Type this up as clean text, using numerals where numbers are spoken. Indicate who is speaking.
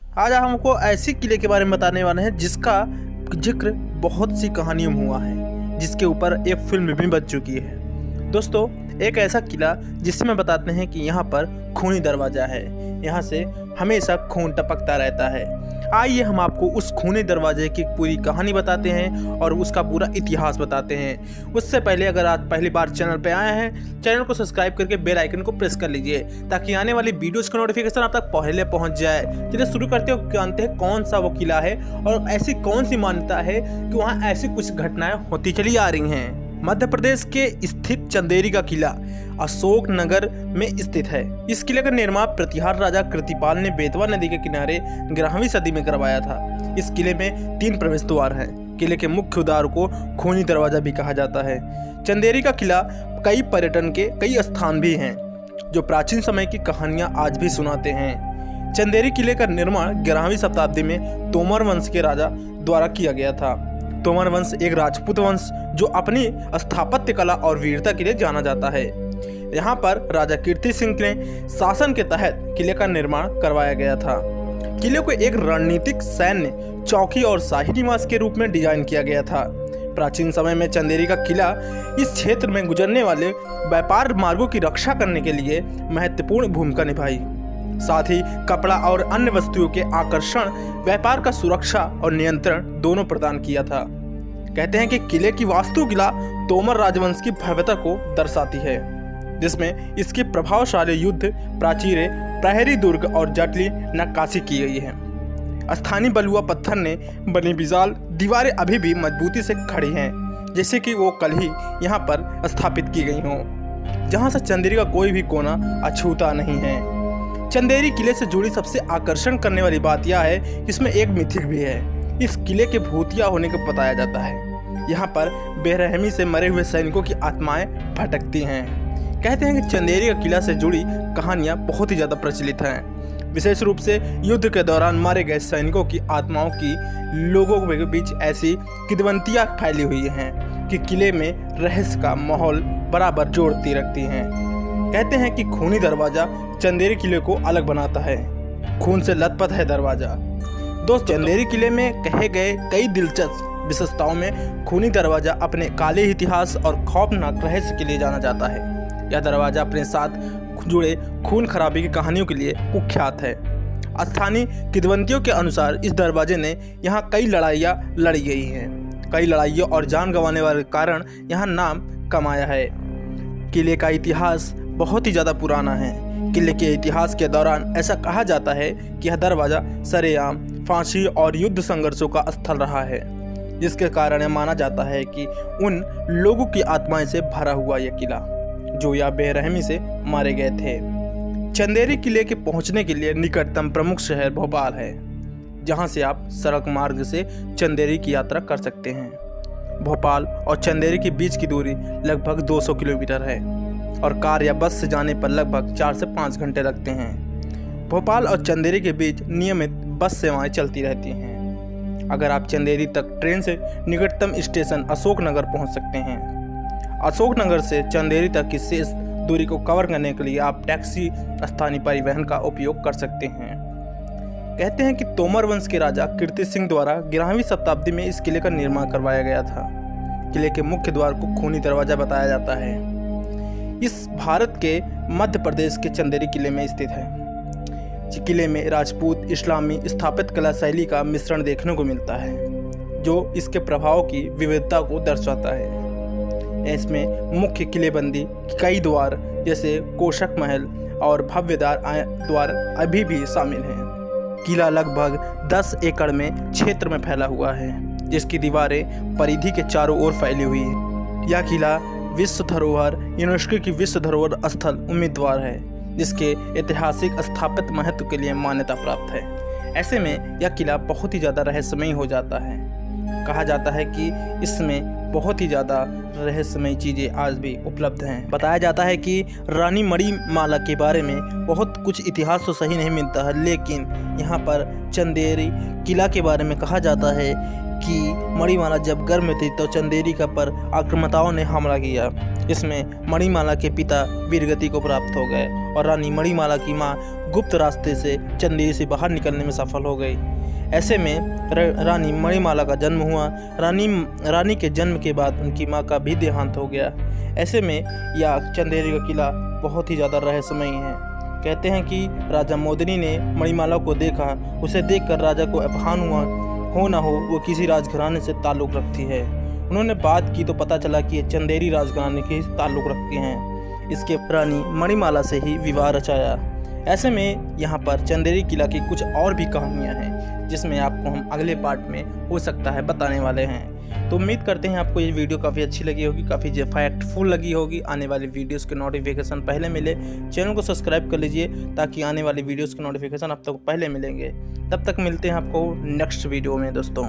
Speaker 1: आज हमको ऐसी किले के बारे में बताने वाले हैं जिसका जिक्र बहुत सी कहानियों में हुआ है, जिसके ऊपर एक फिल्म भी बन चुकी है। दोस्तों, एक ऐसा किला जिसमें बताते हैं कि यहाँ पर खूनी दरवाज़ा है, यहाँ से हमेशा खून टपकता रहता है। आइए हम आपको उस खूनी दरवाजे की पूरी कहानी बताते हैं और उसका पूरा इतिहास बताते हैं। उससे पहले अगर आप पहली बार चैनल पर आए हैं, चैनल को सब्सक्राइब करके बेल आइकन को प्रेस कर लीजिए ताकि आने वाली वीडियोज़ का नोटिफिकेशन आप तक पहले पहुंच जाए। चलिए शुरू करते हो, जानते हैं कौन सा वो किला है और ऐसी कौन सी मान्यता है कि वहाँ ऐसी कुछ घटनाएं होती चली आ रही हैं। मध्य प्रदेश के स्थित चंदेरी का किला अशोक नगर में स्थित है। इस किले का निर्माण प्रतिहार राजा कृतिपाल ने बेतवा नदी के किनारे 11वीं सदी में करवाया था। इस किले में 3 प्रवेश द्वार हैं। किले के मुख्य द्वार को खूनी दरवाजा भी कहा जाता है। चंदेरी का किला कई पर्यटन के कई स्थान भी हैं जो प्राचीन समय की कहानियां आज भी सुनाते हैं। चंदेरी किले का निर्माण 11वीं शताब्दी में तोमर वंश के राजा द्वारा किया गया था। तोमर वंश एक राजपूत वंश जो अपनी स्थापत्य कला और वीरता के लिए जाना जाता है। यहाँ पर राजा कीर्ति सिंह के शासन के तहत किले का निर्माण करवाया गया था। किले को एक रणनीतिक सैन्य चौकी और शाही निवास के रूप में डिजाइन किया गया था। प्राचीन समय में चंदेरी का किला इस क्षेत्र में गुजरने वाले व्यापार मार्गों की रक्षा करने के लिए महत्वपूर्ण भूमिका निभाई। साथ ही कपड़ा और अन्य वस्तुओं के आकर्षण, व्यापार का सुरक्षा और नियंत्रण दोनों प्रदान किया था। कहते हैं कि किले की वास्तुकला तोमर राजवंश की भव्यता को दर्शाती है, जिसमें इसकी प्रभावशाली युद्ध प्राचीरें, प्रहरी दुर्ग और जटिल नक्काशी की गई है। स्थानीय बलुआ पत्थर ने बनी विशाल दीवारें अभी भी मजबूती से खड़ी हैं, जैसे कि वो कल ही यहाँ पर स्थापित की गई हों, जहाँ से चंदेरी का कोई भी कोना अछूता नहीं है। चंदेरी किले से जुड़ी सबसे आकर्षण करने वाली बात यह है कि इसमें एक मिथिक भी है। इस किले के भूतिया होने को बताया जाता है। यहाँ पर बेरहमी से मरे हुए सैनिकों की आत्माएं भटकती हैं। कहते हैं कि चंदेरी का किला से जुड़ी कहानियाँ बहुत ही ज़्यादा प्रचलित हैं। विशेष रूप से युद्ध के दौरान मारे गए सैनिकों की आत्माओं की लोगों के बीच ऐसी किंवदंतियाँ फैली हुई हैं कि किले में रहस्य का माहौल बराबर जोड़ती रखती हैं। कहते हैं कि खूनी दरवाजा चंदेरी किले को अलग बनाता है। खून से लथपथ है दरवाजा। दोस्त, चंदेरी किले में कहे गए कई दिलचस्प विशेषताओं में खूनी दरवाजा अपने काले इतिहास और खौफनाक रहस्य के लिए जाना जाता है। यह दरवाजा अपने साथ जुड़े खून खराबे की कहानियों के लिए कुख्यात है। स्थानीय किंवदंतियों के अनुसार इस दरवाजे ने यहाँ कई लड़ाइयाँ लड़ी गई हैं। कई लड़ाइयों और जान गंवाने वाले कारण यहाँ नाम कमाया है। किले का इतिहास बहुत ही ज़्यादा पुराना है। किले के इतिहास के दौरान ऐसा कहा जाता है कि यह दरवाज़ा सरेआम फांसी और युद्ध संघर्षों का स्थल रहा है, जिसके कारण यह माना जाता है कि उन लोगों की आत्माएं से भरा हुआ यह किला जो या बेरहमी से मारे गए थे। चंदेरी किले के पहुंचने के लिए निकटतम प्रमुख शहर भोपाल है, जहां से आप सड़क मार्ग से चंदेरी की यात्रा कर सकते हैं। भोपाल और चंदेरी के बीच की दूरी लगभग 200 किलोमीटर है और कार या बस से जाने पर लगभग 4 से 5 घंटे लगते हैं। भोपाल और चंदेरी के बीच नियमित बस सेवाएं चलती रहती हैं। अगर आप चंदेरी तक ट्रेन से निकटतम स्टेशन अशोक नगर पहुंच सकते हैं। अशोक नगर से चंदेरी तक की शेष दूरी को कवर करने के लिए आप टैक्सी, स्थानीय परिवहन का उपयोग कर सकते हैं। कहते हैं कि तोमर वंश के राजा कीर्ति सिंह द्वारा 11वीं शताब्दी में इस किले का निर्माण करवाया गया था। किले के मुख्य द्वार को खूनी दरवाजा बताया जाता है। इस भारत के मध्य प्रदेश के चंदेरी किले में स्थित है। किले में राजपूत इस्लामी स्थापत्य कला शैली का मिश्रण देखने को मिलता है, जो इसके प्रभाव की विविधता को दर्शाता है। इसमें मुख्य किलेबंदी कई द्वार जैसे कोशक महल और भव्यदार द्वार अभी भी शामिल हैं। किला लगभग 10 एकड़ में क्षेत्र में फैला हुआ है, जिसकी दीवारें परिधि के चारों ओर फैली हुई हैं। यह किला विश्व धरोहर यूनेस्को की विश्व धरोहर स्थल उम्मीदवार है, जिसके ऐतिहासिक स्थापत्य महत्व के लिए मान्यता प्राप्त है। ऐसे में यह किला बहुत ही ज़्यादा रहस्यमयी हो जाता है। कहा जाता है कि इसमें बहुत ही ज़्यादा रहस्यमयी चीज़ें आज भी उपलब्ध हैं। बताया जाता है कि रानी मणिमाला के बारे में बहुत कुछ इतिहास तो सही नहीं मिलता है, लेकिन यहाँ पर चंदेरी किला के बारे में कहा जाता है कि मणिमाला जब गर्भ में थी तो चंदेरिका पर आक्रामकों ने हमला किया। इसमें मणिमाला के पिता वीरगति को प्राप्त हो गए और रानी मणिमाला की मां गुप्त रास्ते से चंदेरी से बाहर निकलने में सफल हो गई। ऐसे में रानी मणिमाला का जन्म हुआ। रानी के जन्म के बाद उनकी मां का भी देहांत हो गया। ऐसे में यह चंदेरी का किला बहुत ही ज़्यादा रहस्यमयी है। कहते हैं कि राजा मोदिनी ने मणिमाला को देखा। उसे देखकर राजा को अफहान हुआ हो ना हो वो किसी राजघराने से ताल्लुक़ रखती है। उन्होंने बात की तो पता चला कि ये चंदेरी राजघराने के ताल्लुक़ रखती हैं। इसके रानी मणिमाला से ही विवाह रचाया। ऐसे में यहाँ पर चंदेरी किला की कुछ और भी कहानियाँ हैं जिसमें आपको हम अगले पार्ट में हो सकता है बताने वाले हैं। तो उम्मीद करते हैं आपको ये वीडियो काफ़ी अच्छी लगी होगी, काफ़ी फैक्टफुल लगी होगी। आने वाली वीडियोस के नोटिफिकेशन पहले मिले, चैनल को सब्सक्राइब कर लीजिए ताकि आने वाली वीडियोस के नोटिफिकेशन आप तक पहले मिलेंगे। तब तक मिलते हैं आपको नेक्स्ट वीडियो में दोस्तों।